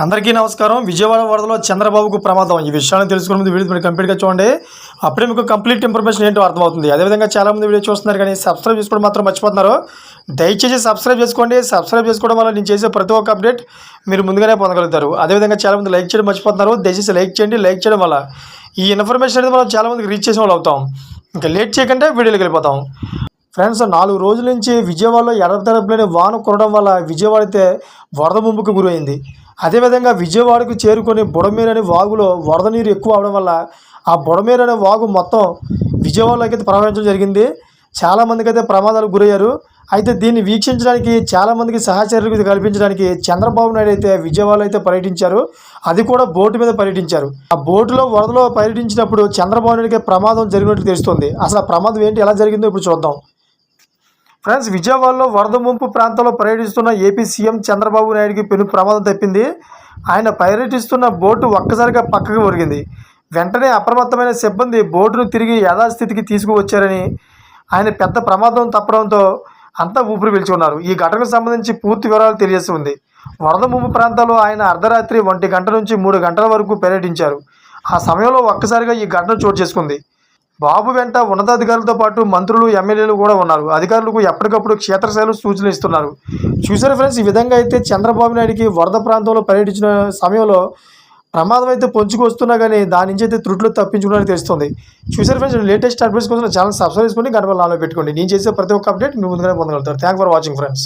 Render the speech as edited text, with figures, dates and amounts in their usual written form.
అందరికీ నమస్కారం. విజయవాడ వరదలో చంద్రబాబుకు ప్రమాదం. ఈ విషయాన్ని తెలుసుకునే ముందు వీడియో మీరు కంప్లీట్గా చూడండి. అప్పుడే మీకు కంప్లీట్ ఇన్ఫర్మేషన్ ఏంటో అర్థమవుతుంది. అదేవిధంగా చాలామంది వీడియో చూస్తున్నారు కానీ సబ్స్క్రైబ్ చేసుకోవడం మాత్రం మర్చిపోతున్నారు. దయచేసి సబ్స్క్రైబ్ చేసుకోండి. సబ్స్క్రైబ్ చేసుకోవడం వల్ల నేను చేసే ప్రతి ఒక్క అప్డేట్ మీరు ముందుగానే పొందగలుగుతారు. అదేవిధంగా చాలామంది లైక్ చేయడం మర్చిపోతున్నారు. దయచేసి లైక్ చేయండి. లైక్ చేయడం వల్ల ఈ ఇన్ఫర్మేషన్ అనేది మనం చాలామందికి రీచ్ చేసే వాళ్ళు అవుతాం. ఇంకా లేట్ చేయకుండా వీడియోలోకి వెళ్ళిపోతాం. ఫ్రెండ్స్, 4 రోజుల నుంచి విజయవాడలో ఎడతెరపలేని వాన కురవడం వల్ల విజయవాడ అయితే వరద ముంపుకు గురైంది. అదేవిధంగా విజయవాడకు చేరుకొని బుడమేరు అనే వాగులో వరద నీరు ఎక్కువ అవడం వల్ల ఆ బుడమేరు అనే వాగు మొత్తం విజయవాడలోకి అయితే ప్రవహించడం జరిగింది. చాలామందికి అయితే ప్రమాదాలకు గురయ్యారు. అయితే దీన్ని వీక్షించడానికి చాలామందికి సహచర్యలు కల్పించడానికి చంద్రబాబు నాయుడు అయితే విజయవాడలో అయితే పర్యటించారు. అది కూడా బోటు మీద పర్యటించారు. ఆ బోటులో వరదలో పర్యటించినప్పుడు చంద్రబాబు నాయుడికి ప్రమాదం జరిగినట్టు తెలుస్తుంది. అసలు ఆ ప్రమాదం ఏంటి, ఎలా జరిగిందో ఇప్పుడు చూద్దాం. ఫ్రెండ్స్, విజయవాడలో వరద ముంపు ప్రాంతంలో పర్యటిస్తున్న ఏపీ సీఎం చంద్రబాబు నాయుడికి పెను ప్రమాదం తప్పింది. ఆయన పర్యటిస్తున్న బోటు ఒక్కసారిగా పక్కకు ఒరిగింది. వెంటనే అప్రమత్తమైన సిబ్బంది బోటును తిరిగి యథాస్థితికి తీసుకువచ్చారని, ఆయన పెద్ద ప్రమాదం తప్పడంతో అంతా ఊపిరి పీల్చుకున్నారు. ఈ ఘటనకు సంబంధించి పూర్తి వివరాలు తెలియజేస్తుంది. వరద ముంపు ప్రాంతాల్లో ఆయన అర్ధరాత్రి 1 గంట నుంచి 3 గంటల వరకు పర్యటించారు. ఆ సమయంలో ఒక్కసారిగా ఈ ఘటన చోటు చేసుకుంది. బాబు వెంట ఉన్నతాధికారులతో పాటు మంత్రులు, ఎమ్మెల్యేలు కూడా ఉన్నారు. అధికారులకు ఎప్పటికప్పుడు క్షేత్రస్థాయిలో సూచనలు ఇస్తున్నారు. చూసారు ఫ్రెండ్స్, ఈ విధంగా అయితే చంద్రబాబు నాయుడికి వరద ప్రాంతంలో పర్యటించిన సమయంలో ప్రమాదం అయితే పొంచుకు వస్తున్నా కానీ దాని నుంచి అయితే త్రుట్లు తప్పించుకోవడానికి తెలుస్తుంది. చూసారు ఫ్రెండ్స్, లేటెస్ట్ అప్డేట్స్ కోసం ఛానల్ సబ్స్క్రైబ్ చేసుకొని గంట నాలో పెట్టుకోండి. నేను చేసే ప్రతి ఒక్క అప్డేట్ మీరు ముందుగానే పొందగలుగుతారు. Thank for watching friends.